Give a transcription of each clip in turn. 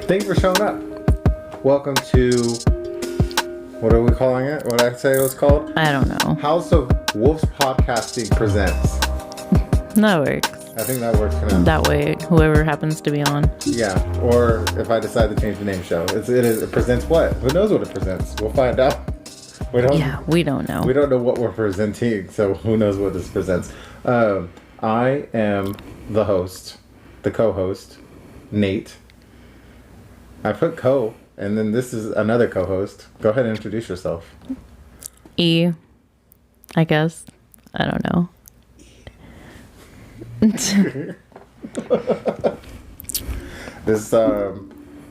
Thank you for showing up. Welcome to, what are we calling it? What did I say it was called? I don't know. House of Wolves Podcasting presents. That works. I think that works for now. That way, whoever happens to be on. Yeah, or if I decide to change the name show. It presents what? Who knows what it presents? We'll find out. We don't know. We don't know what we're presenting, so who knows what this presents. I am the host, the co-host, Nate. I put co, and then this is another co-host. Go ahead and introduce yourself. E, I guess. I don't know. This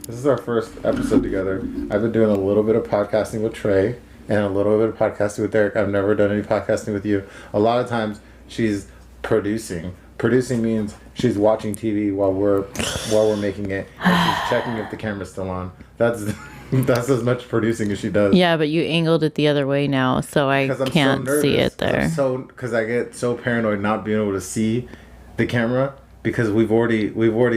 is our first episode together. I've been doing a little bit of podcasting with Trey and a little bit of podcasting with Derek. I've never done any podcasting with you. A lot of times she's producing. Producing means she's watching TV while we're making it, and she's checking if the camera's still on. That's as much producing as she does. Yeah, but you angled it the other way now, so I can't see it there. Because I get so paranoid not being able to see the camera, because we've already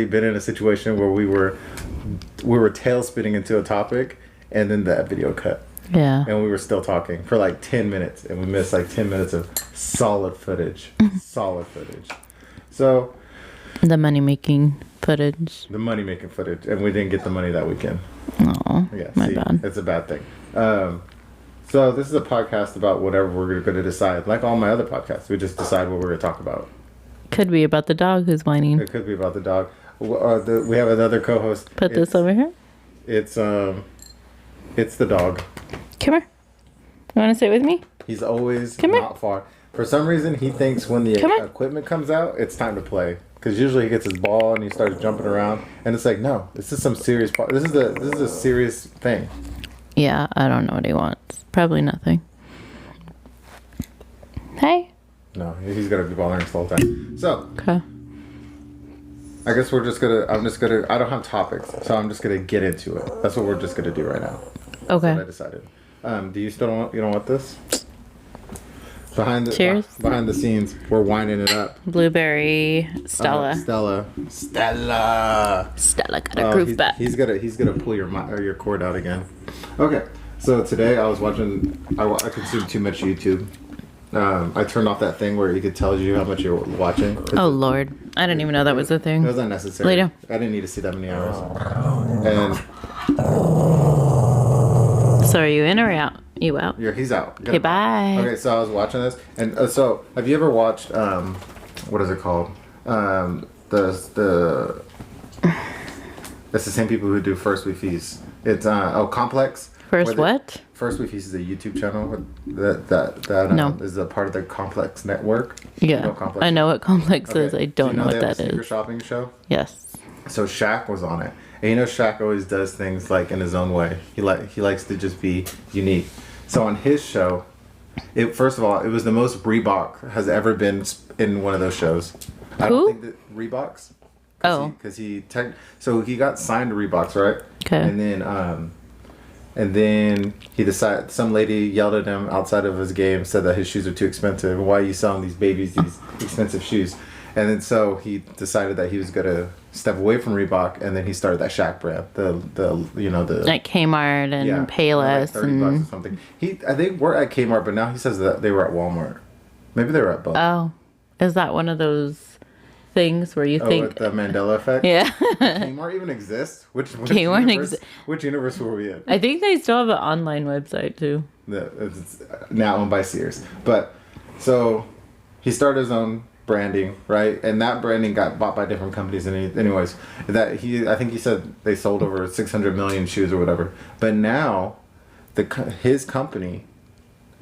been in a situation where we were tail spinning into a topic, and then that video cut. Yeah. And we were still talking for like 10 minutes, and we missed like 10 minutes of solid footage. Solid footage. So the money-making footage. The money-making footage, and we didn't get the money that weekend. Oh, yeah, my bad. It's a bad thing. So this is a podcast about whatever we're going to decide. Like all my other podcasts, we just decide what we're going to talk about. Could be about the dog who's whining. It could be about the dog. We have another co-host. Put this over here. It's the dog. Come here. You want to sit with me? He's always not far. For some reason, he thinks when the equipment comes out, it's time to play. Because usually he gets his ball and he starts jumping around, and it's like, no, this is some serious. This is a serious thing. Yeah, I don't know what he wants. Probably nothing. Hey. No, he's gonna be bothering us the whole time. So. Okay. I guess I don't have topics, so I'm just gonna get into it. That's what we're just gonna do right now. Okay. That's what I decided. Do you still you don't want this? Cheers. Behind the scenes, we're winding it up. Blueberry Stella. Stella got a groove back. He's gonna pull your cord out again. Okay. So today I was watching. I consumed too much YouTube. I turned off that thing where it could tell you how much you're watching. Oh Lord, I didn't even know that was a thing. It was unnecessary. Later. I didn't need to see that many hours. And so are you in or out? You out? He's out. Okay, bye. Okay, so I was watching this, and so have you ever watched what is it called? It's the same people who do First We Feast. It's Complex. First what? First We Feast is a YouTube channel that is a part of the Complex network. Yeah, you know Complex I know what Complex is. I don't know what that is. Secret shopping show. Yes. So Shaq was on it, and Shaq always does things like in his own way. He likes to just be unique. So on his show, first of all, it was the most Reebok has ever been in one of those shows. I don't think that Reeboks. Because he got signed to Reeboks, right? Okay. And then he decided, some lady yelled at him outside of his game, said that his shoes are too expensive. Why are you selling these babies these expensive shoes? And then so he decided that he was gonna step away from Reebok, and then he started that Shaq brand, the like Kmart and Payless like $30 or something. They were at Kmart, but now he says that they were at Walmart. Maybe they were at both. Oh, is that one of those things where you think the Mandela effect? Yeah. Kmart even exists? Which universe were we in? I think they still have an online website too. It's now owned by Sears. But so he started his own branding, right? And that branding got bought by different companies. Anyways, I think he said they sold over 600 million shoes or whatever. But now, his company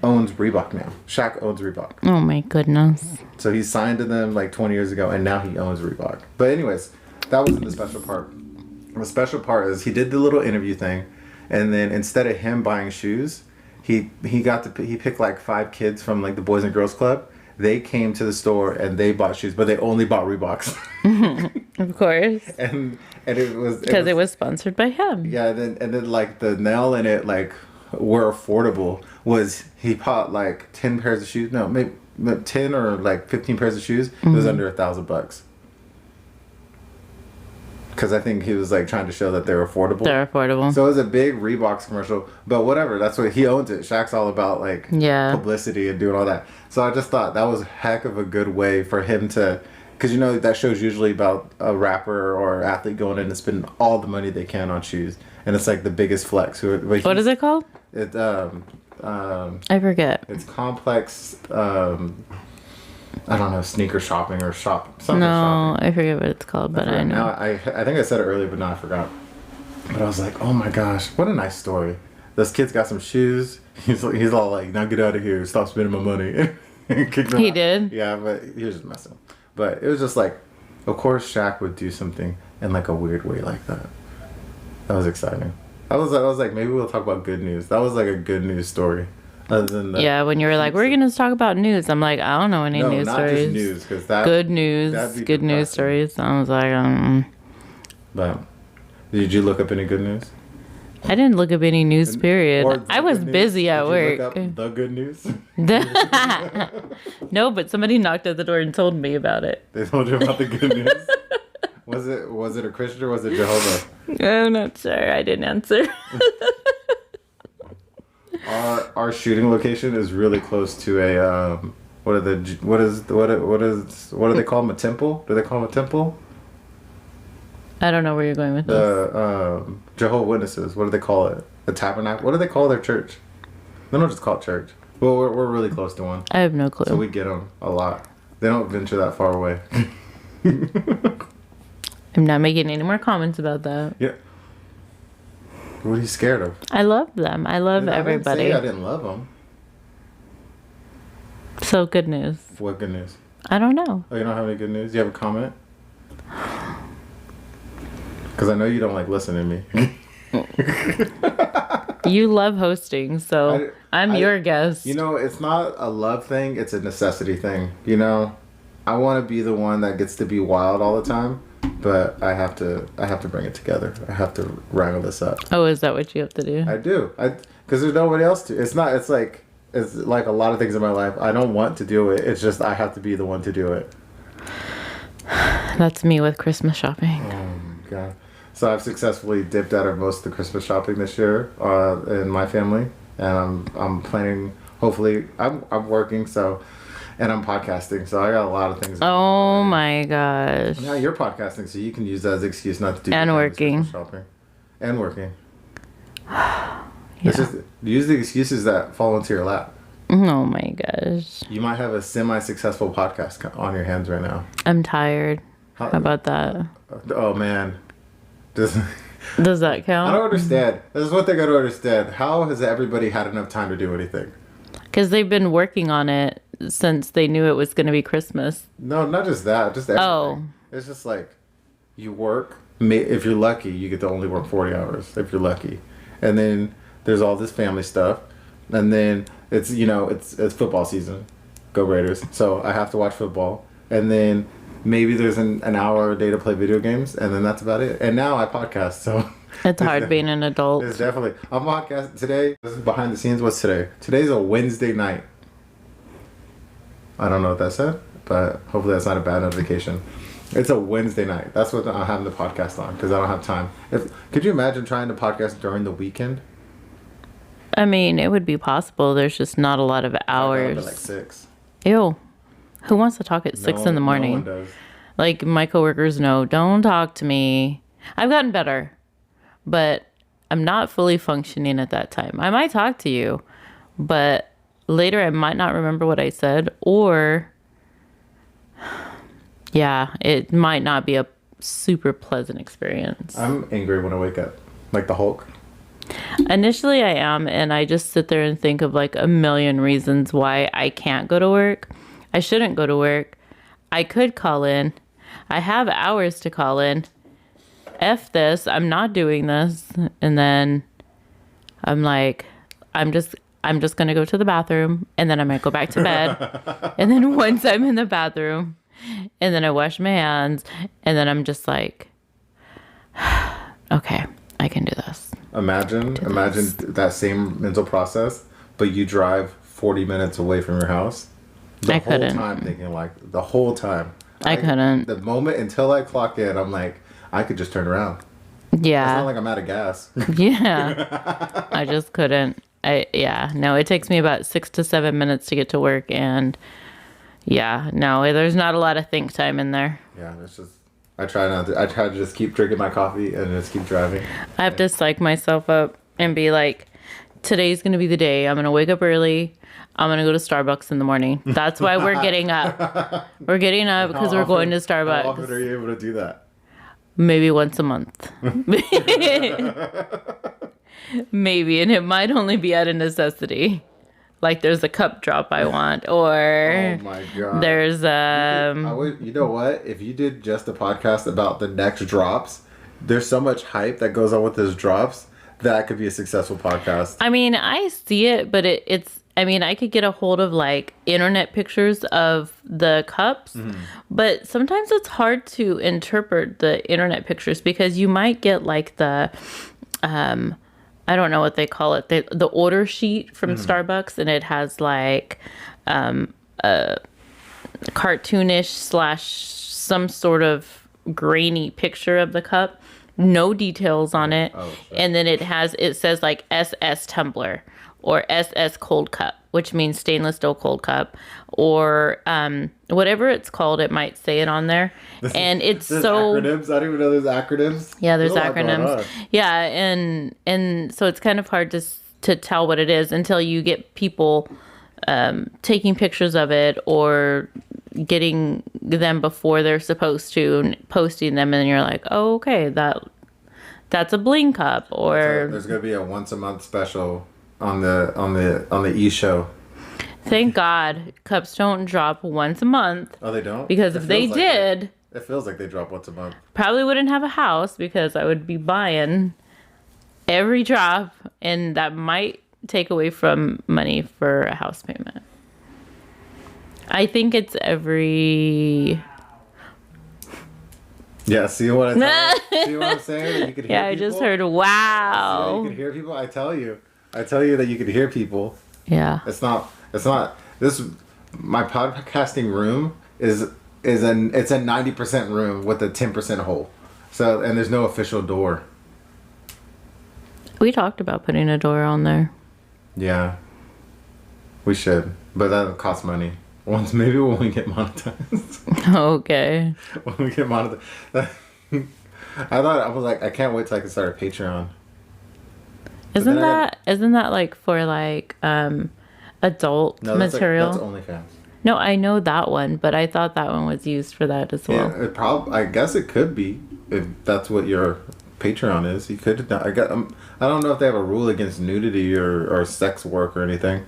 owns Reebok now. Shaq owns Reebok. Oh my goodness. So he signed to them like 20 years ago, and now he owns Reebok. But anyways, that wasn't the special part. The special part is he did the little interview thing, and then instead of him buying shoes, he picked like 5 kids from like the Boys and Girls Club. They came to the store and they bought shoes, but they only bought Reeboks. Of course. And it was because it was sponsored by him. Yeah, and then like the nail in it, like were affordable, was he bought like 10 pairs of shoes. No, maybe 10 or like 15 pairs of shoes. It was under $1,000. because I think he was like trying to show that they're affordable. They're affordable. So it was a big Reeboks commercial, but whatever. That's what he owns it. Shaq's all about like publicity and doing all that. So I just thought that was a heck of a good way for him to, because you know that show's usually about a rapper or athlete going in and spending all the money they can on shoes, and it's like the biggest flex. What is it called? It I forget. It's complex. I don't know, sneaker shopping or something. No, shopping. I forget what it's called, but I know. Now, I think I said it earlier, but now I forgot. But I was like, oh my gosh, what a nice story. This kid's got some shoes. He's all like, now get out of here. Stop spending my money. He did? Yeah, but he was just messing. But it was just like, of course Shaq would do something in like a weird way like that. That was exciting. I was like, maybe we'll talk about good news. That was like a good news story. Other than that. Yeah, when you were like, we're going to talk about news. I'm like, I don't know any news not stories. Just news, because that good news, good news stories. I was like, But did you look up any good news? I didn't look up any news, period. I was busy at work. Look up the good news? No, but somebody knocked at the door and told me about it. They told you about the good news? Was it a Christian or was it Jehovah? I'm not sure. I didn't answer. Our shooting location is really close to a what do they call them? A temple? Do they call them a temple? I don't know where you're going with this. The Jehovah's Witnesses. What do they call it? The tabernacle. What do they call their church? They don't just call it church. Well, we're really close to one. I have no clue. So we get them a lot. They don't venture that far away. I'm not making any more comments about that. Yeah. What are you scared of? I love them. I love everybody. I didn't love them. So good news. What good news? I don't know. Oh, you don't have any good news? You have a comment? Because I know you don't like listening to me. You love hosting, so I'm your guest. You know, it's not a love thing. It's a necessity thing. You know, I want to be the one that gets to be wild all the time. But I have to bring it together. I have to wrangle this up. Oh, is that what you have to do? I do. Because there's nobody else to. It's like a lot of things in my life. I don't want to do it. It's just I have to be the one to do it. That's me with Christmas shopping. Oh my god. So I've successfully dipped out of most of the Christmas shopping this year in my family, and I'm planning. Hopefully, I'm working so. And I'm podcasting, so I got a lot of things. Oh my gosh. Now you're podcasting, so you can use that as an excuse not to do. And working. Shopping. And working. Yeah. It's just use the excuses that fall into your lap. Oh my gosh. You might have a semi-successful podcast on your hands right now. I'm tired. How about that? Oh man. Does that count? I don't understand. This is one thing I don't understand. How has everybody had enough time to do anything? Because they've been working on it since they knew it was going to be Christmas. No, not just that. Just everything. Oh. It's just like, you work. If you're lucky, you get to only work 40 hours. If you're lucky. And then there's all this family stuff. And then it's, it's football season. Go Raiders. So I have to watch football. And then maybe there's an hour a day to play video games. And then that's about it. And now I podcast. So it's hard being an adult. It's definitely. I'm podcasting today. This is behind the scenes. What's today? Today's a Wednesday night. I don't know what that said, but hopefully that's not a bad notification. It's a Wednesday night. That's what I'm having the podcast on because I don't have time. Could you imagine trying to podcast during the weekend? I mean, it would be possible. There's just not a lot of hours. Like 6. Ew. Who wants to talk at 6 in the morning? No one does. Like my coworkers know, don't talk to me. I've gotten better, but I'm not fully functioning at that time. I might talk to you, but later I might not remember what I said, or yeah, it might not be a super pleasant experience. I'm angry when I wake up, like the Hulk. Initially I am, and I just sit there and think of like a million reasons why I can't go to work. I shouldn't go to work. I could call in. I have hours to call in. F this, I'm not doing this. And then I'm like, I'm just going to go to the bathroom, and then I might go back to bed. And then once I'm in the bathroom, and then I wash my hands, and then I'm just like, okay, I can do this. Imagine that same mental process, but you drive 40 minutes away from your house. The whole time thinking like, the whole time. I couldn't. The moment until I clock in, I'm like, I could just turn around. It's not Yeah. like I'm out of gas. Yeah. I just couldn't. No, it takes me about 6 to 7 minutes to get to work, and yeah, no, there's not a lot of think time in there. Yeah, it's just I try to just keep drinking my coffee and just keep driving. I have to psych myself up and be like, today's going to be the day. I'm going to wake up early. I'm going to go to Starbucks in the morning. That's why we're getting up. We're getting up because we're going to How often Starbucks. are you able to do that? Maybe once a month. Maybe, and it might only be out of necessity. Like there's a cup drop I want, Oh or my god. there's You know what? If you did just a podcast about the next drops, there's so much hype that goes on with those drops that could be a successful podcast. I mean, I see it, but it's I mean, I could get a hold of like internet pictures of the cups, but sometimes it's hard to interpret the internet pictures because you might get like the I don't know what they call it, the order sheet from Starbucks, and it has like a cartoonish / some sort of grainy picture of the cup, no details on it, and then it says like SS tumbler or SS cold cup, which means stainless steel cold cup, or whatever it's called. It might say it on there, and it's There's so acronyms. I don't even know there's acronyms. yeah, there's a lot going acronyms. on. Yeah, and so it's kind of hard to tell what it is until you get people taking pictures of it or getting them before they're supposed to and posting them, and you're like, oh, okay, that's a bling cup, or There's gonna be a once a month special on the E show. thank God cups don't drop once a month, Oh, they don't? because It if they feels like did, it feels like they drop once a month. probably wouldn't have a house because I would be buying every drop, and that might take away from money for a house payment. I think it's every. Yeah, see what see what I'm saying? That you could hear Yeah, I people? just heard See how you wow. could hear people. I tell you that you could hear people. Yeah. It's not this. My podcasting room it's a 90% room with a 10% hole. So, and there's no official door. We talked about putting a door on there. Yeah, we should, but that costs money. Maybe when we get monetized. Okay. When we get monetized. I was like, I can't wait till I can start a Patreon. Isn't then I isn't that like for like adult No, that's material? that's OnlyFans. No, I know that one, but I thought that one was used for that as well. Yeah, I guess it could be if that's what your Patreon is. You could. I don't know if they have a rule against nudity or sex work or anything.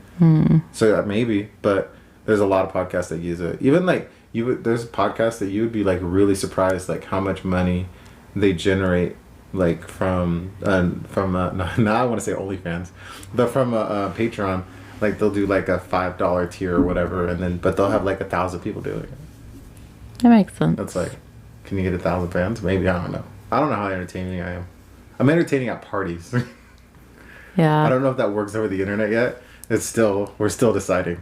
So maybe, but there's a lot of podcasts that use it. Even like there's podcasts that you would be like really surprised like how much money they generate like from now I want to say OnlyFans, but from a Patreon. Like they'll do like a $5 tier or whatever, but they'll have like 1,000 people doing it. That makes sense. That's like, can you get 1,000 fans? Maybe, I don't know. I don't know how entertaining I am. I'm entertaining at parties. I Yeah. don't know if that works over the internet yet. We're still deciding.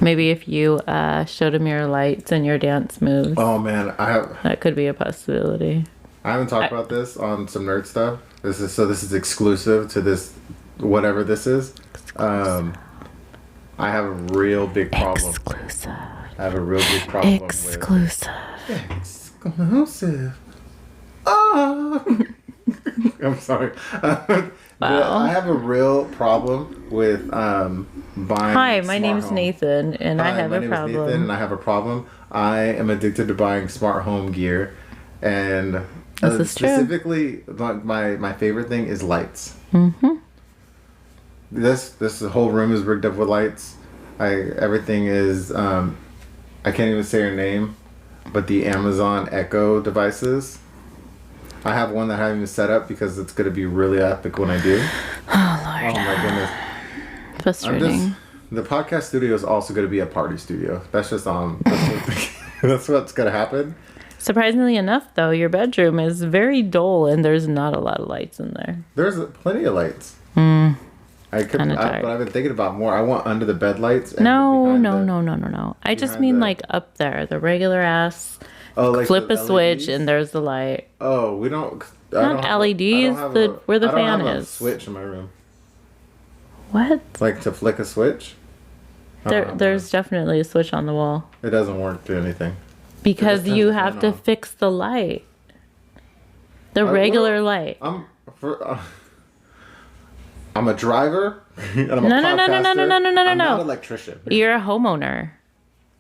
Maybe if you showed him your lights and your dance moves, Oh man, that could be a possibility. I haven't talked about this on some nerd stuff. This is exclusive to this, whatever this is. I have a real big problem. Exclusive. I have a real big problem Exclusive. with exclusive. Oh. I'm sorry. Wow. I have a real problem with buying. Hi, my smart name's home. Nathan, and I Hi, have my a name is Nathan, problem. and I have a problem. I am addicted to buying smart home gear, and This is true. specifically, my favorite thing is lights. Mm-hmm. This whole room is rigged up with lights. Everything is. I can't even say her name, but the Amazon Echo devices. I have one that I haven't even set up because it's going to be really epic when I do. Oh Lord, Oh my goodness. frustrating. The podcast studio is also going to be a party studio. That's just that's what's going to happen. Surprisingly enough, though, your bedroom is very dull, and there's not a lot of lights in there. There's plenty of lights. Kinda tired. But I've been thinking about more. I want under the bed lights. And No. behind I just behind mean the- like up there, the regular ass Oh, like Flip the a switch LEDs? and there's the light. Oh, we don't. Not LEDs, where the fan I don't have a is. switch in my room. What? Like to flick a switch. I don't have There's definitely a switch on the wall. one. It doesn't work to anything. Because turns you the have fan to on. fix the light. The regular light. I'm a driver. And I'm a No, no, no, no, no, no, no, no, no, I'm no. not an electrician. You're a homeowner.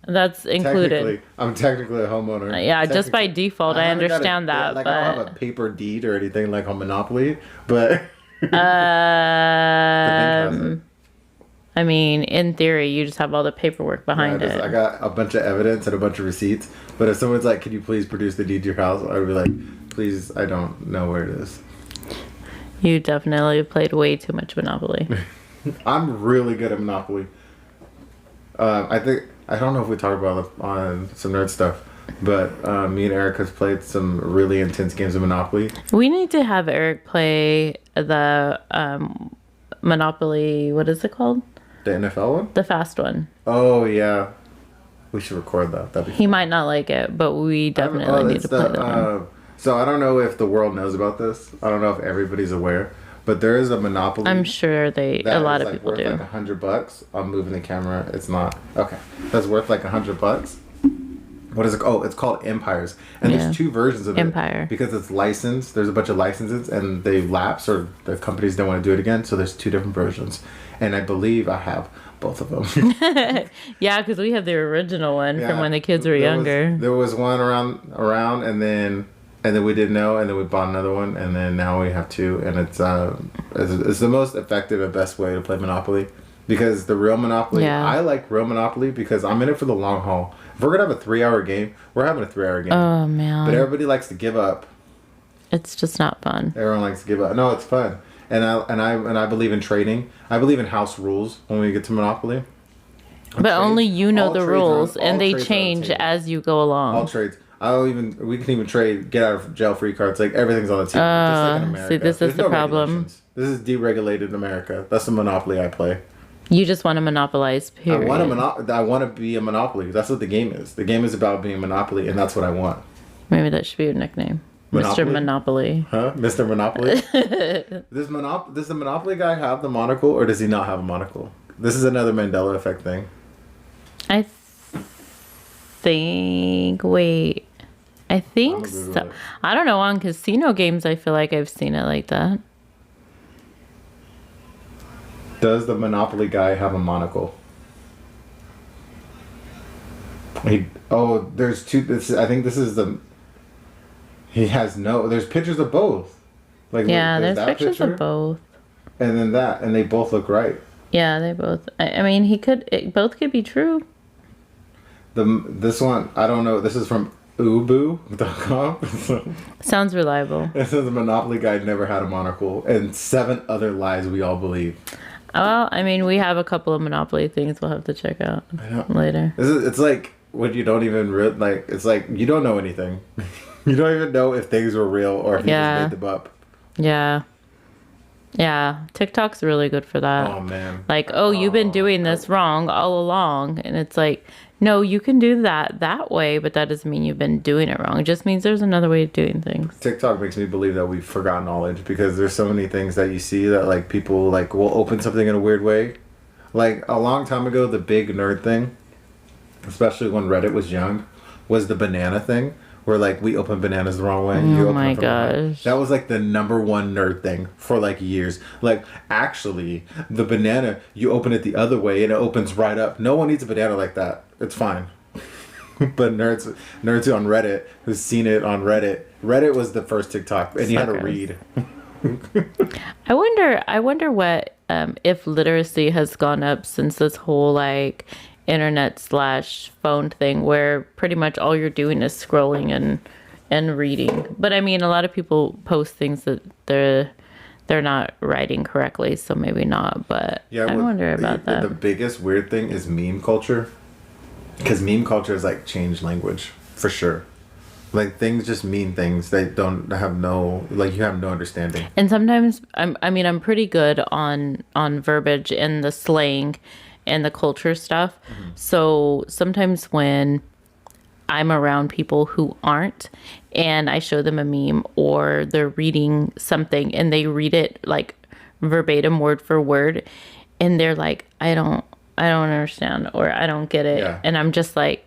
That's included. I'm technically a homeowner. Yeah, just by Technically. default, I haven't got understand that. Like I don't have a paper deed or anything like on Monopoly, but the bank has it. I mean, in theory, you just have all the paperwork behind it. I got a bunch of evidence and a bunch of receipts. But if someone's like, "Can you please produce the deed to your house?" I would be like, "Please, I don't know where it is." You definitely played way too much Monopoly. I'm really good at Monopoly. I don't know if we talked about it on some nerd stuff, but me and Eric has played some really intense games of Monopoly. We need to have Eric play the Monopoly. What is it called? The NFL one? The fast one. Oh yeah, we should record that. That'd be. He might not like it, but we definitely need to play that one. So I don't know if the world knows about this. I don't know if everybody's aware, but there is a Monopoly. I'm sure a lot of people worth do. like $100. I'm moving the camera. It's not okay. That's worth like $100. What is it? Oh, it's called Empires, and there's two versions of Empire. it because it's licensed. There's a bunch of licenses, and they lapse, or the companies don't want to do it again. So there's two different versions, and I believe I have both of them. Yeah, because we have the original one from Yeah, when the kids were younger. There was one around, and then we didn't know, and then we bought another one, and then now we have two, and it's the most effective and best way to play Monopoly, because the real Monopoly, I like real Monopoly because I'm in it for the long haul. If we're gonna have a 3-hour game, we're having a 3-hour game. Oh man! But everybody likes to give up. It's just not fun. Everyone likes to give up. No, it's fun, and I believe in trading. I believe in house rules when we get to Monopoly. But only you know the rules, and they trades are on the change table. as you go along. All trades. We can even trade get out of jail free cards. Like everything's on the table. Just like in America. See, this is There's the no problem. regulations. This is deregulated America. That's the Monopoly I play. You just want to monopolize, period. I want to be a Monopoly. That's what the game is. The game is about being Monopoly, and that's what I want. Maybe that should be your nickname. Monopoly? Mr. Monopoly. Huh? Mr. Monopoly? Does the Monopoly guy have the monocle, or does he not have a monocle? This is another Mandela effect thing. I think. Wait. I think Google so. it. I don't know. On casino games, I feel like I've seen it like that. Does the Monopoly guy have a monocle? There's two. I think this is the. He has no. There's pictures of both. Like Yeah, there's there's that pictures picture, of both. and then that, and they both look right. Yeah, they both. I mean, both could be true. This one, I don't know. This is from Ubu.com. Sounds reliable. It says the Monopoly guy never had a monocle, and 7 other lies we all believe. Well, I mean, we have a couple of Monopoly things we'll have to check out later. It's like when you don't even it's like you don't know anything. You don't even know if things were real or if you just made them up. Yeah. Yeah. TikTok's really good for that. Oh man. Like, you've been doing this wrong all along. And it's like, no, you can do that way, but that doesn't mean you've been doing it wrong. It just means there's another way of doing things. TikTok makes me believe that we've forgotten knowledge because there's so many things that you see that like people like will open something in a weird way. Like a long time ago, the big nerd thing, especially when Reddit was young, was the banana thing. Where like we open bananas the wrong way. Oh my gosh. That was like the number one nerd thing for like years. Like actually the banana, you open it the other way and it opens right up. No one needs a banana like that. It's fine. But nerds on Reddit who's seen it on Reddit was the first TikTok and you had to read. I wonder what if literacy has gone up since this whole like internet/phone thing where pretty much all you're doing is scrolling and reading. But I mean, a lot of people post things that they're not writing correctly, so maybe not. But yeah, I wonder about that. The biggest weird thing is meme culture, because meme culture is like changed language for sure. Like things just mean things. They don't have no you have no understanding. And sometimes I'm pretty good on verbiage and the slang and the culture stuff. Mm-hmm. So sometimes when I'm around people who aren't, and I show them a meme or they're reading something and they read it like verbatim, word for word, and they're like, I don't understand, or I don't get it. Yeah. And I'm just like,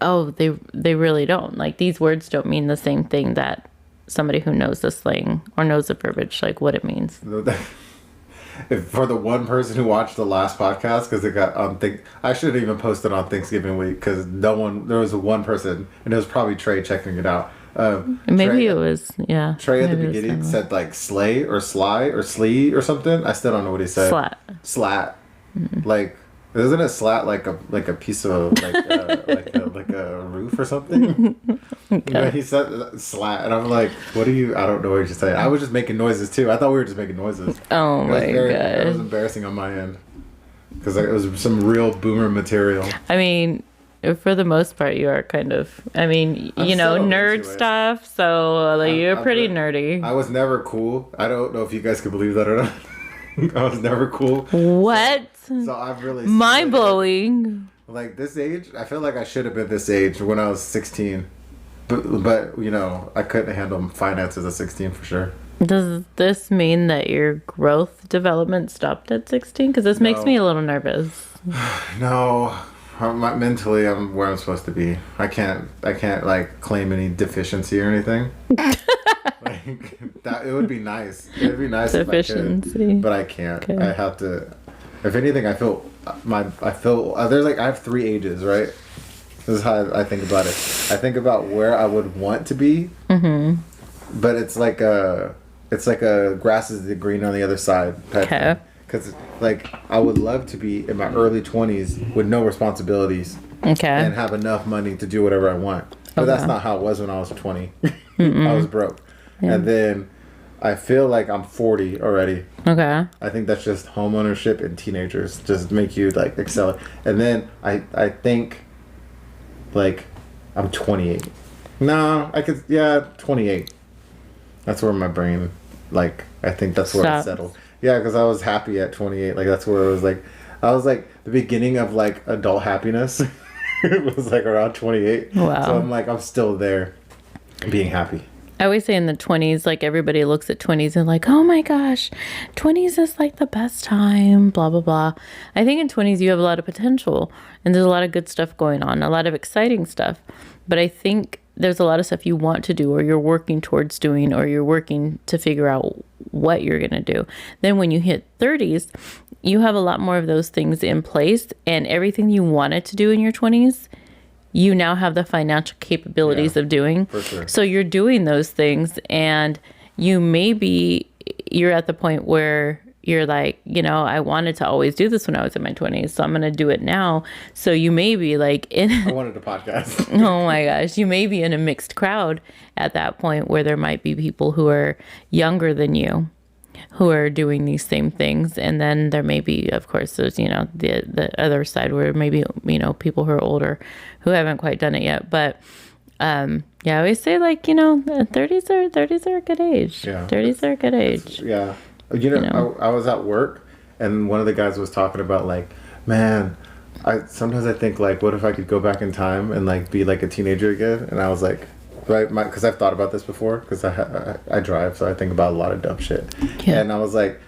oh, they really don't. Like, these words don't mean the same thing that somebody who knows the slang or knows the verbiage, like what it means. If for the one person who watched the last podcast, because it got I should have even posted on Thanksgiving week, because there was one person, and it was probably Trey checking it out. Maybe Trey, it was, yeah. Trey at the maybe it was beginning similar. said like slay or sly or slee or something. I still don't know what he said. Slat. Like, isn't a slat like a piece of like a roof or something? But he said slat, and I'm like, what are you? I don't know what you're saying. I was just making noises too. I thought we were just making noises. Oh my It was god. embarrassing on my end, because it was some real boomer material. I mean, for the most part, you are kind of, I mean, I'm you know, still nerd into it. stuff. So like, you're I'm pretty very- nerdy. I was never cool. I don't know if you guys could believe that or not. I was never cool. What? So I've really Mind blowing. Like this age, I feel like I should have been this age when I was 16. But you know, I couldn't handle finances at 16 for sure. Does this mean that your growth development stopped at 16? Because this makes No. me a little nervous. No, mentally I'm where I'm supposed to be. I can't like claim any deficiency or anything. Like that, it would be nice. It'd be nice if I Deficiency. could, but I can't. Okay. I have to. If anything, I feel there's like I have 3 ages, right? This is how I think about it. I think about where I would want to be, but it's like a grass is the green on the other side. Okay. Because like I would love to be in my early 20s with no responsibilities Okay. and have enough money to do whatever I want. But that's Okay. not how it was when I was 20. I was broke. And then I feel like I'm 40 already. Okay. I think that's just home ownership and teenagers just make you like excel. And then I think like I'm 28. No, 28. That's where my brain, like, I think that's where I Stops. settled. Yeah, because I was happy at 28. Like, that's where it was like, I was like, the beginning of like adult happiness it was like around 28. Wow. So I'm like, I'm still there being happy. I always say in the 20s, like everybody looks at 20s and like, oh my gosh, 20s is like the best time, blah, blah, blah. I think in 20s you have a lot of potential and there's a lot of good stuff going on, a lot of exciting stuff. But I think there's a lot of stuff you want to do or you're working towards doing or you're working to figure out what you're going to do. Then when you hit 30s, you have a lot more of those things in place and everything you wanted to do in your 20s, you now have the financial capabilities Yeah, of doing. for sure. So you're doing those things and you're at the point where you're like, you know, I wanted to always do this when I was in my 20s, so I'm going to do it now. So you may be like I wanted a podcast. oh my gosh, you may be in a mixed crowd at that point where there might be people who are younger than you who are doing these same things, and then there may be, of course, there's, you know, the other side where maybe, you know, people who are older who haven't quite done it yet. But yeah, I always say, like, you know, 30s are a good age. Yeah. 30s are a good age. Yeah. You know, I was at work and one of the guys was talking about like, man, sometimes I think like, what if I could go back in time and like be like a teenager again? And I was like, right, because I've thought about this before because I drive, so I think about a lot of dumb shit. Yeah. And I was like,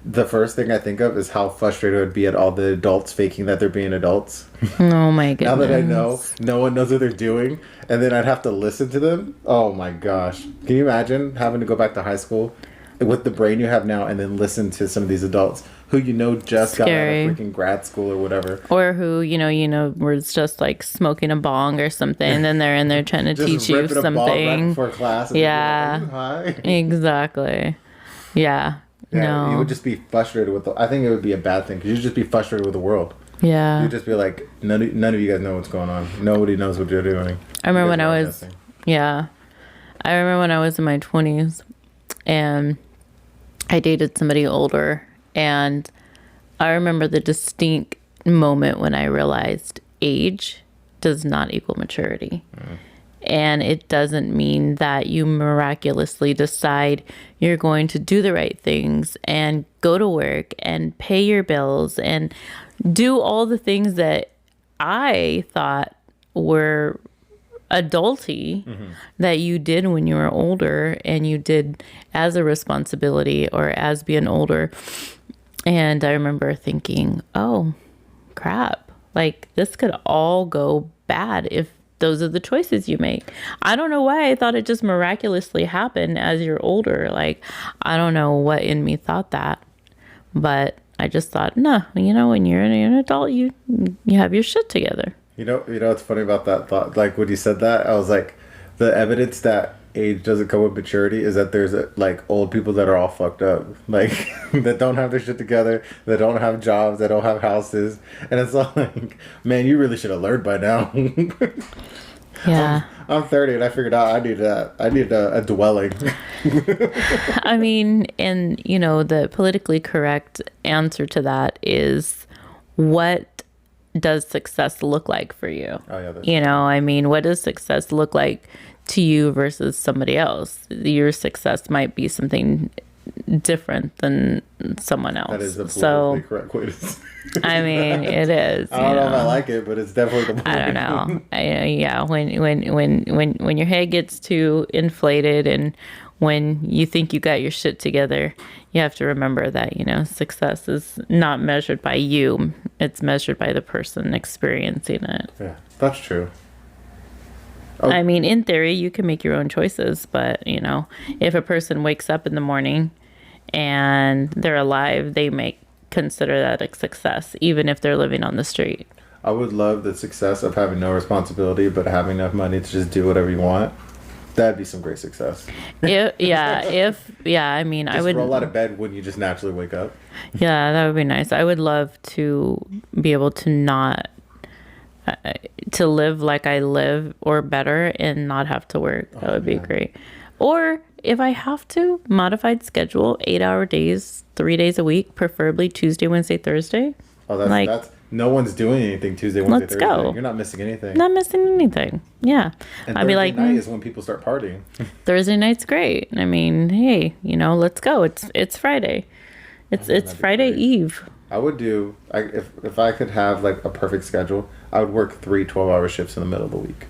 the first thing I think of is how frustrated I would be at all the adults faking that they're being adults. Oh my goodness. Now that I know no one knows what they're doing, and then I'd have to listen to them. Oh my gosh. Can you imagine having to go back to high school with the brain you have now and then listen to some of these adults who you know just Scary. got out of freaking grad school or whatever. Or who, you know, was just like smoking a bong or something, and then they're in there trying to Just teach you ripping a ball right something. before class. And Yeah. you're like, "Are you high?" Exactly. Yeah. Yeah, No. you would just be frustrated with I think it would be a bad thing because you'd just be frustrated with the world. Yeah. You'd just be like, none of you guys know what's going on. Nobody knows what you're doing. I remember You when guys I are all was, guessing. yeah. I remember when I was in my 20s and I dated somebody older, and I remember the distinct moment when I realized age does not equal maturity. And it doesn't mean that you miraculously decide you're going to do the right things and go to work and pay your bills and do all the things that I thought were adulty that you did when you were older and you did as a responsibility or as being older. And I remember thinking, oh crap, like this could all go bad if those are the choices you make. I don't know why I thought it just miraculously happened as you're older. Like, I don't know what in me thought that, but I just thought, no, when you're an adult, you have your shit together. You know what's funny about that thought? Like when you said that, I was like, the evidence that age doesn't come with maturity is that there's like old people that are all fucked up, like that don't have their shit together, that don't have jobs, that don't have houses, and it's all like, man, you really should have learned by now. Yeah. I'm 30 and I figured out I need a dwelling. I mean, and the politically correct answer to that is, what does success look like for you? Oh, yeah, I mean, what does success look like to you versus somebody else? Your success might be something different than someone else. That is the politically correct way to say it. I mean, it is. I don't know if I like it, but it's definitely the point. I don't know. Yeah, when your head gets too inflated and when you think you got your shit together, you have to remember that, success is not measured by you. It's measured by the person experiencing it. Yeah, that's true. Oh. I mean, in theory, you can make your own choices, but, if a person wakes up in the morning and they're alive, they may consider that a success, even if they're living on the street. I would love the success of having no responsibility, but having enough money to just do whatever you want. That'd be some great success. I mean, just I would roll out of bed when you just naturally wake up. Yeah, that would be nice. I would love to be able to not to live like I live or better and not have to work. That would be great. Or if I have to, modified schedule, 8-hour days, 3 days a week, preferably Tuesday, Wednesday, Thursday. Oh, that's no one's doing anything Tuesday, Wednesday, Thursday. Let's go. You're not missing anything. Not missing anything. Yeah. And I'd be like, night is when people start partying. Thursday night's great. I mean, hey, let's go. It's Friday. It's Friday Eve. I would do, if I could have like a perfect schedule, I would work 3 12-hour shifts in the middle of the week.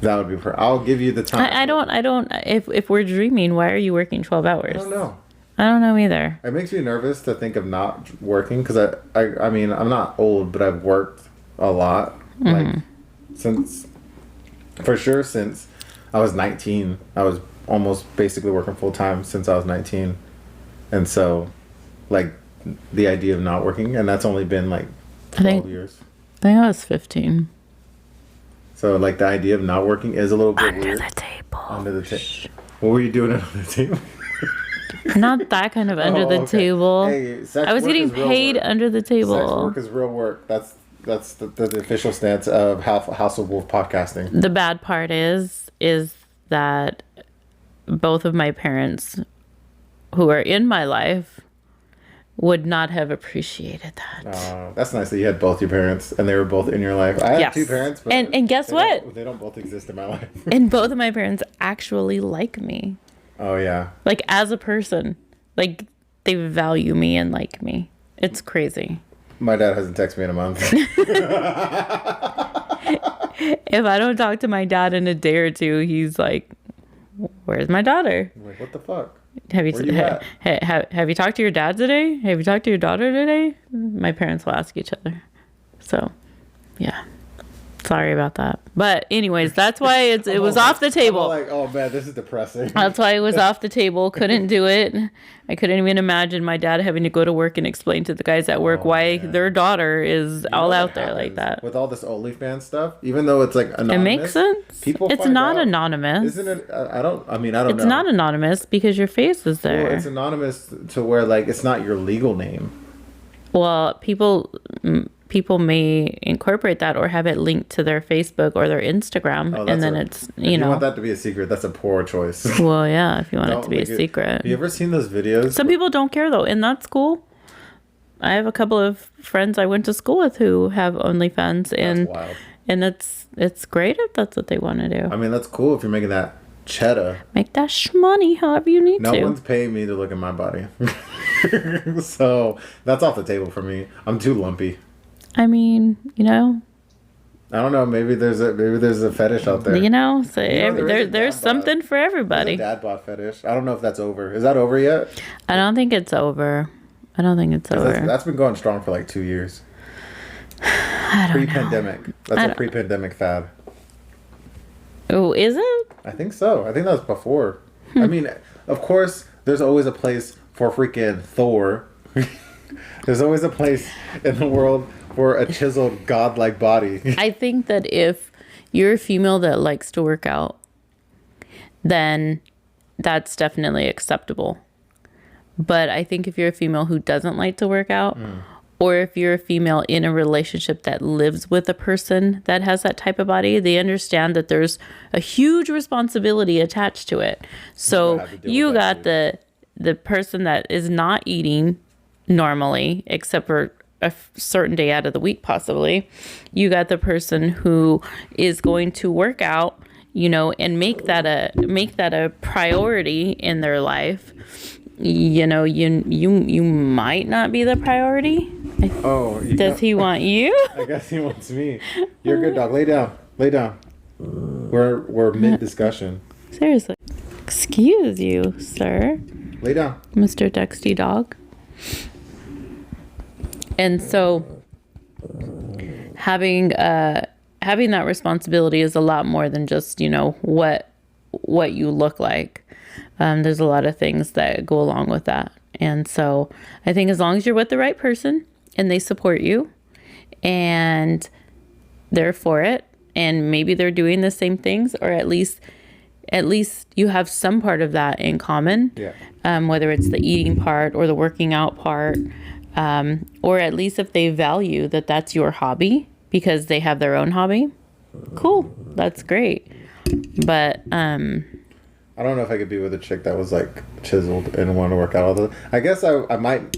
That would be I'll give you the time. I don't, if we're dreaming, why are you working 12 hours? I don't know. I don't know either. It makes me nervous to think of not working because I mean, I'm not old, but I've worked a lot. Like, since I was 19. I was almost basically working full time since I was 19. And so, like, the idea of not working, and that's only been like 12 years. I think I was 15. So, like, the idea of not working is a little bit weird. Under the table. What were you doing under the table? Not that kind of under the table. Hey, I was getting paid under the table. Sex work is real work. That's the official stance of House of Wolf podcasting. The bad part is that both of my parents, who are in my life, would not have appreciated that. That's nice that you had both your parents and they were both in your life. I have 2 parents, but and guess what? They don't both exist in my life. And both of my parents actually like me. Oh yeah. Like, as a person, like, they value me and like me. It's crazy. My dad hasn't texted me in a month. If I don't talk to my dad in a day or two, he's like, "Where's my daughter?" I'm like, what the fuck? Have you talked to your dad today? Have you talked to your daughter today? My parents will ask each other. So, yeah. Sorry about that. But anyways, that's why it was off the table. I'm like, oh man, this is depressing. That's why it was off the table. Couldn't do it. I couldn't even imagine my dad having to go to work and explain to the guys at work why their daughter is all out there like that. With all this OnlyFans stuff, even though it's like anonymous. It makes sense. It's not anonymous. Isn't it? I don't know. It's not anonymous because your face is there. Well, it's anonymous to where, like, it's not your legal name. Well, people may incorporate that or have it linked to their Facebook or their Instagram, and then it's if you want that to be a secret, that's a poor choice. Well, yeah, if you want it to be a secret. Have you ever seen those videos? Some people don't care though, and that's cool. I have a couple of friends I went to school with who have OnlyFans, and it's great if that's what they want to do. I mean, that's cool if you're making that cheddar. Make that shmoney however you need to. No one's paying me to look at my body. So that's off the table for me. I'm too lumpy. I mean, I don't know. Maybe there's a fetish out there. You know, so there is a there's dad bod. something for There's a everybody. dad bod fetish. I don't know if that's over. Is that over yet? I don't think it's over. I don't think it's 'Cause over. That's been going strong for like 2 years. I don't know. Pre-pandemic. That's a pre-pandemic fad. Oh, is it? I think so. I think that was before. I mean, of course, there's always a place for freaking Thor. There's always a place in the world for a chiseled godlike body. I think that if you're a female that likes to work out, then that's definitely acceptable. But I think if you're a female who doesn't like to work out, or if you're a female in a relationship that lives with a person that has that type of body, they understand that there's a huge responsibility attached to it. So have to deal you with that, got the person that is not eating normally, except for a certain day out of the week, possibly. You got the person who is going to work out, you know, and make that a priority in their life. You know, you might not be the priority. Oh, Does he want you? I guess he wants me. You're a good dog. Lay down. Lay down. We're mid discussion. Seriously. Excuse you, sir. Lay down. Mr. Dexty Dog. And so having that responsibility is a lot more than just, you know, what you look like. There's a lot of things that go along with that. And so I think as long as you're with the right person and they support you and they're for it, and maybe they're doing the same things, or at least you have some part of that in common. Yeah. Whether it's the eating part or the working out part, or at least if they value that that's your hobby because they have their own hobby. Cool. That's great. But I don't know if I could be with a chick that was like chiseled and wanted to work out all the. I guess I might,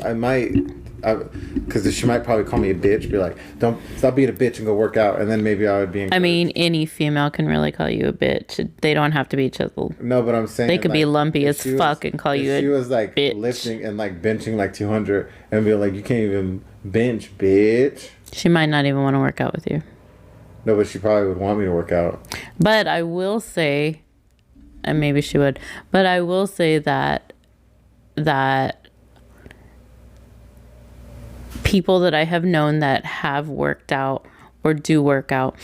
because she might probably call me a bitch. Be like, don't stop being a bitch and go work out, and then maybe I would be. I mean, any female can really call you a bitch. They don't have to be chiseled. No, but I'm saying They could be like, lumpy if as she fuck was- and call if you a She was like bitch. lifting and like benching like 200 and be like, you can't even bench, bitch. She might not even want to work out with you. No, but she probably would want me to work out. But I will say, and maybe she would, but I will say that people that I have known that have worked out or do work out,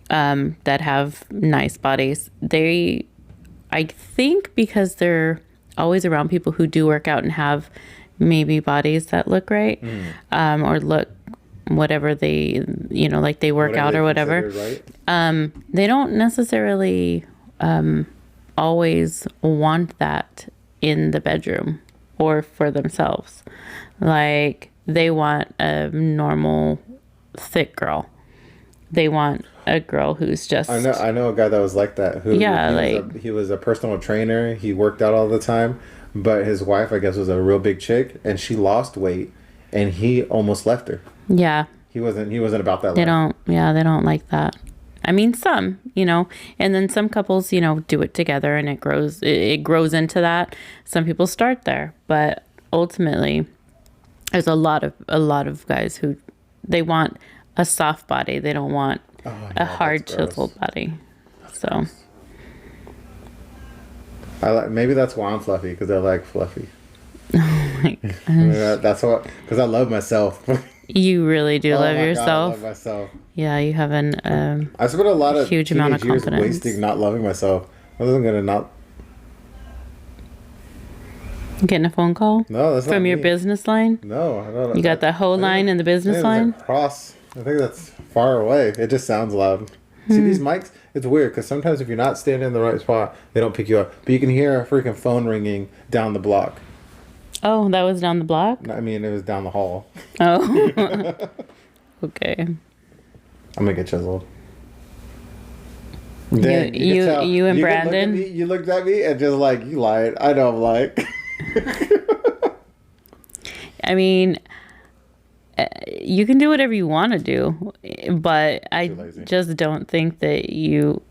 that have nice bodies, I think because they're always around people who do work out and have maybe bodies that look right, or look whatever they, you know, like they work Whatever out they or whatever. consider, right? They don't necessarily always want that in the bedroom or for themselves. Like they want a normal thick girl. They want a girl who's just I know a guy that was like that. Who Yeah, he was a personal trainer. He worked out all the time, but his wife, I guess, was a real big chick, and she lost weight, and he almost left her. yeah. He wasn't about that. They life. they don't like that. I mean, some, you know, and then some couples, you know, do it together and it grows into that. Some people start there, but ultimately there's a lot of guys who they want a soft body. They don't want a hard that's gross. chiseled body. So Maybe that's why I'm fluffy, because I like fluffy. like, That's what, because I love myself. you really do Oh love my God, I yourself. love myself. Yeah, you have an I spent a lot of huge amount of teenage years confidence. wasting not loving myself. I wasn't gonna not. getting a phone call No, that's not from your me. business line. No, I don't. You got the whole line and the business line. Cross. I think that's far away. It just sounds loud. See these mics? It's weird because sometimes if you're not standing in the right spot, they don't pick you up. But you can hear a freaking phone ringing down the block. Oh, that was down the block. I mean, it was down the hall. Oh, okay. I'm gonna get chiseled. Dang, can you tell. and You could look at Brandon? me- You looked at me and just like, you lied. I know I'm lying. I mean, you can do whatever you want to do, but I Too lazy. just don't think that you'll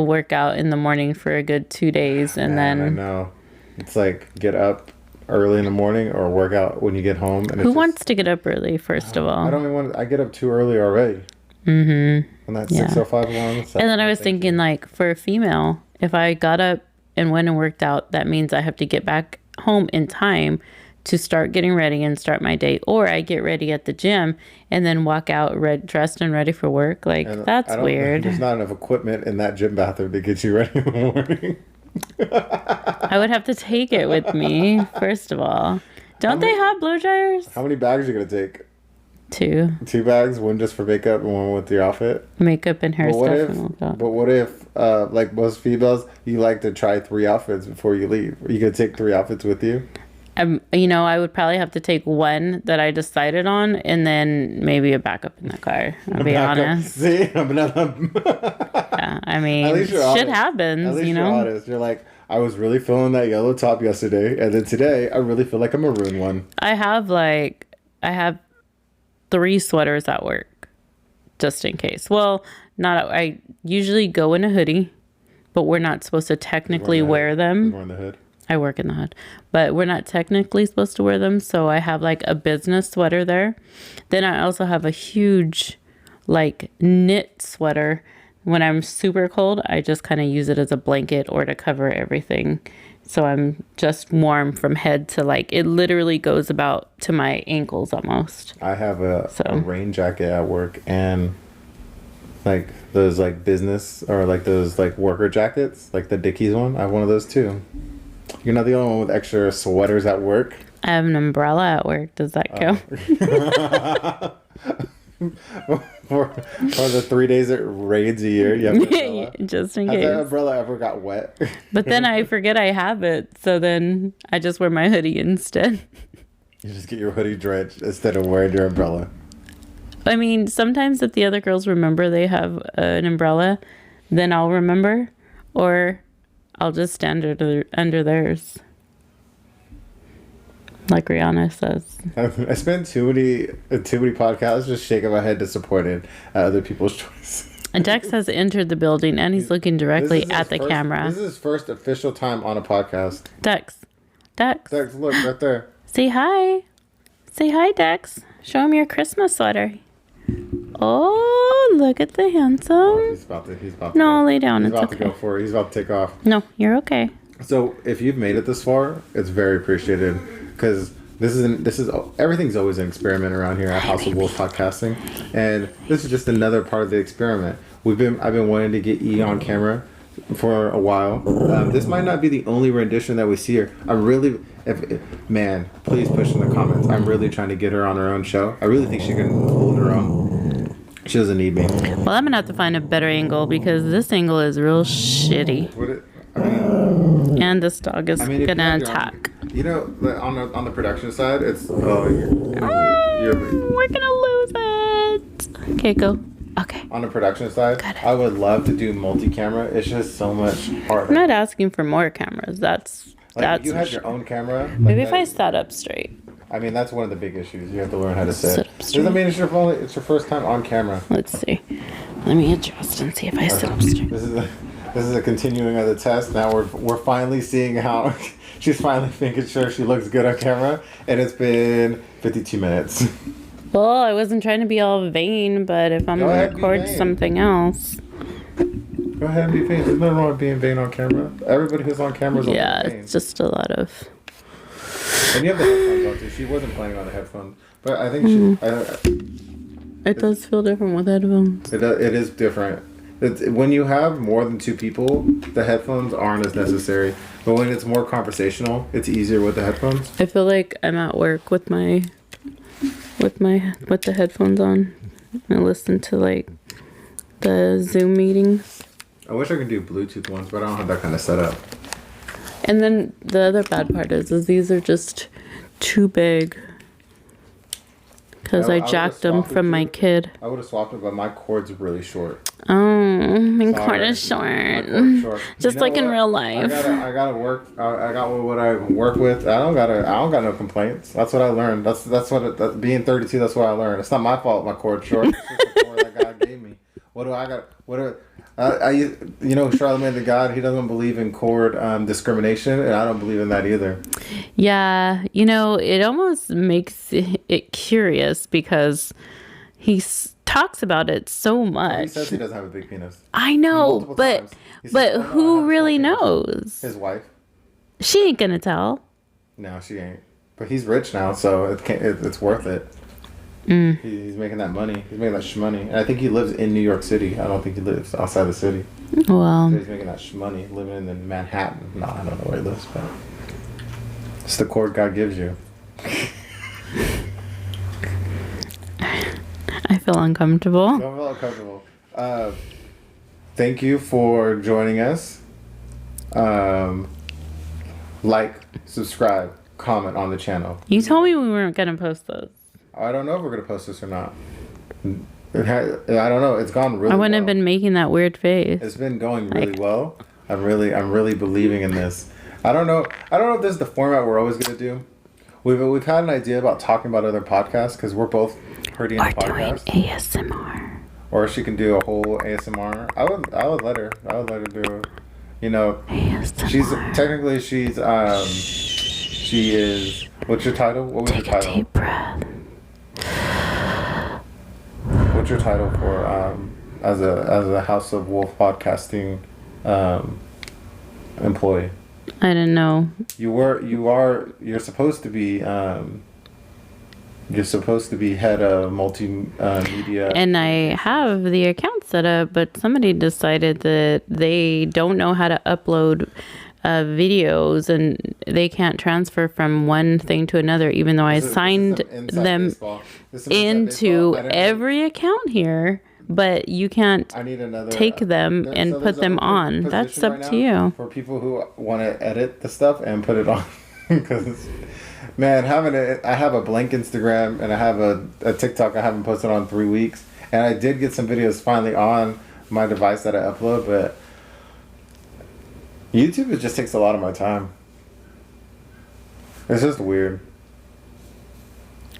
work out in the morning for a good 2 days and Man, I then know. It's like get up early in the morning or work out when you get home. And who wants to get up early? First of I all, don't even want. I get up too early already. Mm-hmm. And that 6:05 alarm. And then I was thinking, like, for a female, if I got up and went and worked out, that means I have to get back home in time to start getting ready and start my day. Or I get ready at the gym and then walk out dressed and ready for work. Like, that's weird. There's not enough equipment in that gym bathroom to get you ready in the morning. I would have to take it with me, first of all. Don't they have blow dryers? How many bags are you going to take? 2. 2 bags? One just for makeup and one with your outfit? Makeup and hair stuff. But what if, like most females, you like to try 3 outfits before you leave? You could take 3 outfits with you? I would probably have to take one that I decided on and then maybe a backup in the car. I'll be honest. See? Yeah, I mean, shit happens, At least you're honest. You're like, I was really feeling that yellow top yesterday, and then today I really feel like a maroon one. I have 3 sweaters at work, just in case. Well, I usually go in a hoodie, but we're not supposed to technically wear them. You're in the hood. I work in the hood, but we're not technically supposed to wear them. So I have like a business sweater there. Then I also have a huge like knit sweater. When I'm super cold, I just kind of use it as a blanket or to cover everything. So I'm just warm from head to it literally goes about to my ankles almost. I have a rain jacket at work and like those like business or like those like worker jackets, like the Dickies one. I have one of those too. You're not the only one with extra sweaters at work. I have an umbrella at work. Does that count? For the 3 days it rains a year, you have an umbrella. Just in case. Has that umbrella ever got wet? But then I forget I have it, so then I just wear my hoodie instead. You just get your hoodie drenched instead of wearing your umbrella. I mean, sometimes if the other girls remember they have an umbrella, then I'll remember, or I'll just stand under theirs. Like Rihanna says. I spend too many podcasts just shaking my head disappointed at other people's choices. And Dex has entered the building and he's looking directly at the camera. This is his first official time on a podcast. Dex, look right there. Say hi. Say hi, Dex. Show him your Christmas sweater. Oh, look at the handsome. Oh, he's about to. No, lay down. He's it's about okay. to go for it. He's about to take off. No, you're okay. So if you've made it this far, it's very appreciated because this is everything's always an experiment around here at House of Wolves Podcasting, and this is just another part of the experiment. I've been wanting to get E on camera for a while. This might not be the only rendition that we see her. Please push in the comments. I'm really trying to get her on her own show. I really think she can hold her own. She doesn't need me. Well, I'm gonna have to find a better angle because this angle is real shitty. And this dog is gonna attack. On the production side, it's we're gonna lose it. Okay, go. Okay. On the production side, I would love to do multi-camera. It's just so much harder. I'm not asking for more cameras. That's you have your own camera. Maybe if I sat up straight. I mean, that's one of the big issues. You have to learn how to sit. Sit up straight. Doesn't mean it's your first time on camera. Let's see. Let me adjust and see if I sit up straight. This is a continuing of the test. Now we're finally seeing how she's finally making sure she looks good on camera, and it's been 52 minutes. Well, I wasn't trying to be all vain, but if I'm gonna record something else. Go ahead and be vain. There's nothing wrong with being vain on camera. Everybody who's on camera is yeah, vain. it's just a lot of. And you have the headphones on too. She wasn't playing on the headphones, but I think it does feel different with headphones. It is different. When you have more than 2 people, the headphones aren't as necessary. But when it's more conversational, it's easier with the headphones. I feel like I'm at work with the headphones on. I listen to the Zoom meetings. I wish I could do Bluetooth ones, but I don't have that kind of setup. And then the other bad part is these are just too big. Because I jacked them from my kid. I would have swapped it, but my cord's really short. Oh, my cord is short. Just like in real life. I gotta work. I got what I work with. I don't got no complaints. That's what I learned. That's what being 32. That's what I learned. It's not my fault. My cord's short. It's just the cord that God gave me. What do I got? Charlamagne the God, he doesn't believe in cord discrimination, and I don't believe in that either. Yeah, it almost makes it curious because talks about it so He much. says he doesn't have a big penis. I know, Multiple but times. He says, "Oh, no, I have who a really small penis." knows? His wife. She ain't gonna tell. No, she ain't. But he's rich now, so it's worth it. He's making that money. He's making that shmoney. And I think he lives in New York City. I don't think he lives outside the city. Well, So he's making that shmoney living in Manhattan. No, I don't know where he lives, but it's the cord God gives you. I feel uncomfortable. Don't feel uncomfortable. Thank you for joining us. Like, subscribe, comment on the channel. You told me we weren't gonna post those. I don't know if we're gonna post this or not. I don't know. It's gone really. I wouldn't have well. been making that weird face. It's been going really well. I'm really believing in this. I don't know if this is the format we're always gonna do. We've had an idea about talking about other podcasts because we're both pretty into podcasts. Doing ASMR. Or she can do a whole ASMR. I would let her. I would let her do. You know, ASMR. she is. What's your title? What was Take your a title? deep breath. What's your title for as a House of Wolf podcasting employee? I didn't know. You're supposed to be head of multimedia. And I have the account set up, but somebody decided that they don't know how to upload videos and they can't transfer from one thing to another, even though I signed them into every account here. But you can't I need another, take them and so put there's them an on. open That's position up right to now you. for people who want to edit the stuff and put it on. Because, man, I have a blank Instagram and I have a TikTok I haven't posted on 3 weeks, and I did get some videos finally on my device that I upload, but YouTube just takes a lot of my time. It's just weird.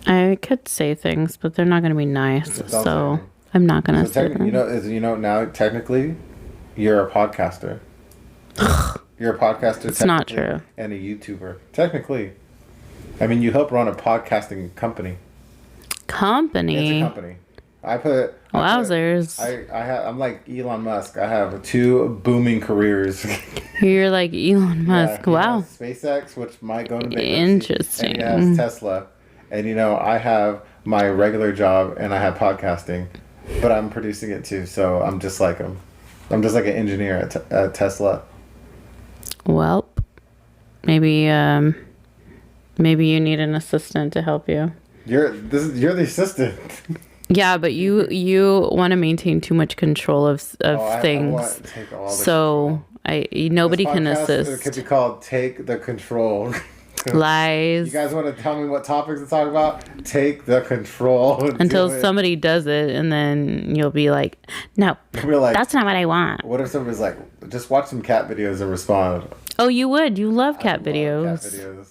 I could say things, but they're not going to be nice. Don't say So anything. I'm not going to say You them. now technically, you're a podcaster. You're a podcaster. It's not technically, true. And a YouTuber. Technically, I mean, you help run a podcasting company. It's a Company. company. Wowzers. I'm like Elon Musk. I have 2 booming careers. You're like Elon Musk. He Wow. has SpaceX, which might go into bankruptcy. Interesting. And he has Tesla. And I have my regular job and I have podcasting, but I'm producing it too. So I'm just like him. I'm just like an engineer at Tesla. Well, maybe maybe you need an assistant to help you. You're the assistant. Yeah, but you want to maintain too much control of I things. want to take all the So nobody This can podcast, It assist. could be called "Take the Control." Lies. You guys want to tell me what topics to talk about? Take the control. Until Do it. somebody does it, and then you'll be like, no, We're like, that's not what I want. what if somebody's like, just watch some cat videos and respond? Oh, you would. You love cat I love videos. Cat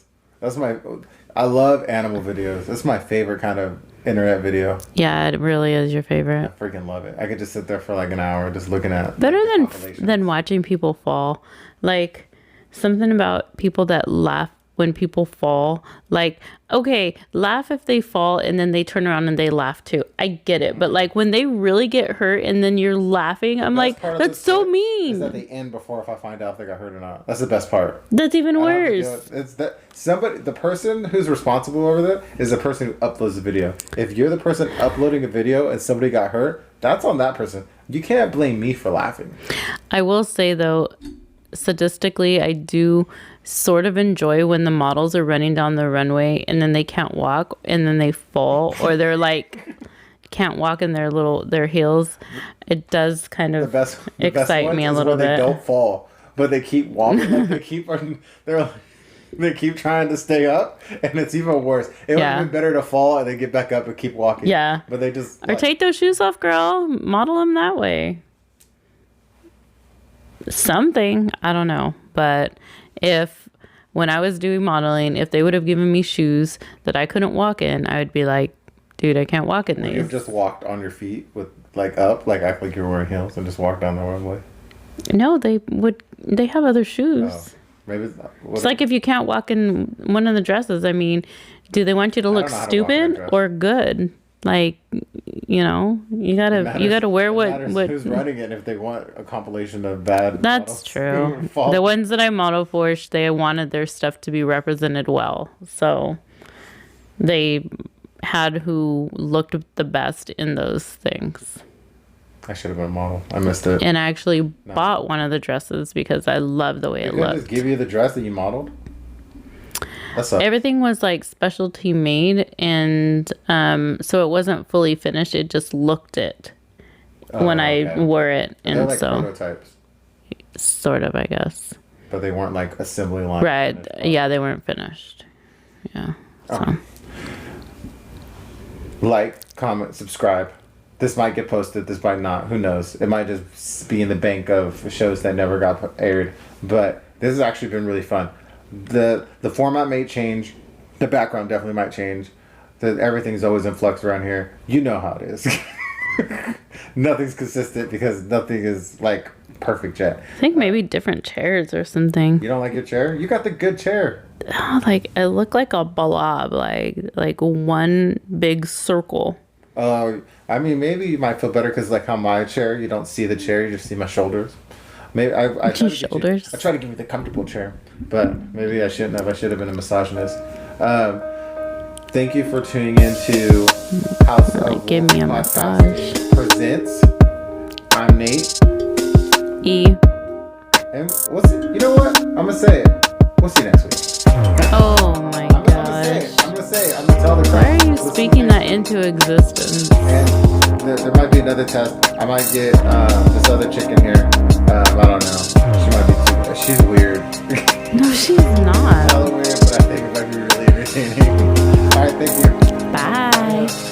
videos. I love animal videos. That's my favorite kind of internet video. Yeah, it really is your I favorite. freaking love it. I could just sit there for like an hour just looking at Better like, the than compilations. watching people fall. Like something about people that laugh when people fall. Like, okay, laugh if they fall and then they turn around and they laugh too. I get it. But like when they really get hurt and then you're laughing, I'm like, Best part of that's this so clip Is that mean. they end before if I find out if they got hurt or not. That's the best part. That's even I don't have to do worse. it. It's that the person who's responsible over that is the person who uploads the video. If you're the person uploading a video and somebody got hurt, that's on that person. You can't blame me for laughing. I will say though, sadistically, I do sort of enjoy when the models are running down the runway and then they can't walk and then they fall, or they're like can't walk in their heels. It does kind of The excite best ones me a is little when bit. They don't fall, but they keep walking. Like they keep trying to stay up, and it's even worse. It would Yeah. have been better to fall and then get back up and keep walking. Yeah. but they just Or take those shoes off, girl. Model them that way. Something. I don't know. But when I was doing modeling, if they would have given me shoes that I couldn't walk in, I would be like, dude, I can't walk in these. You've just walked on your feet with act like you were wearing heels and just walked down the runway. No, they have other shoes. Oh, maybe it's not. It's like if you can't walk in one of the dresses, I mean, do they want you to look know how to walk in a stupid dress. or good? Like, you gotta wear It what matters who's running it if they want a compilation of bad That's models. true. Fall. The ones that I model for, they wanted their stuff to be represented well. So they had who looked the best in those things. I should have been a model. I missed it. And I actually bought one of the dresses because I love the way it Did they just looked. give you the dress that you modeled? That's Everything was like specialty made, and so it wasn't fully finished. It just looked it when I wore it, and They're like so prototypes, sort of, I guess. but they weren't like assembly line. Right? finished. Yeah, they weren't finished. Yeah. So. Like, comment, subscribe. This might get posted. This might not. Who knows? It might just be in the bank of shows that never got aired. But this has actually been really fun. The format may change. The background definitely might change. Everything's always in flux around here. You know how it is. Nothing's consistent because nothing is like perfect yet. I think maybe different chairs or something. You don't like your chair? You got the good chair. Like it looked like a blob, like one big circle. I mean, maybe you might feel better because like how my chair, you don't see the chair, you just see my shoulders. Maybe I try to Shoulders. I try to give you the comfortable chair, but maybe I shouldn't have. I should have been a misogynist. Thank you for tuning into House of Give me a Wolves massage. presents. I'm Nate, E. and you know what? I'm gonna say it. We'll see you next week. Oh my I'm gonna say gosh. it. I'm gonna say it. I'm gonna tell the crowd. Why are you We'll see speaking next that into existence? And there might be another test. I might get this other chick in here. I don't know. She might be she's weird. No, she's not. Hella weird, but I think it might be really entertaining. Alright, thank you. Bye.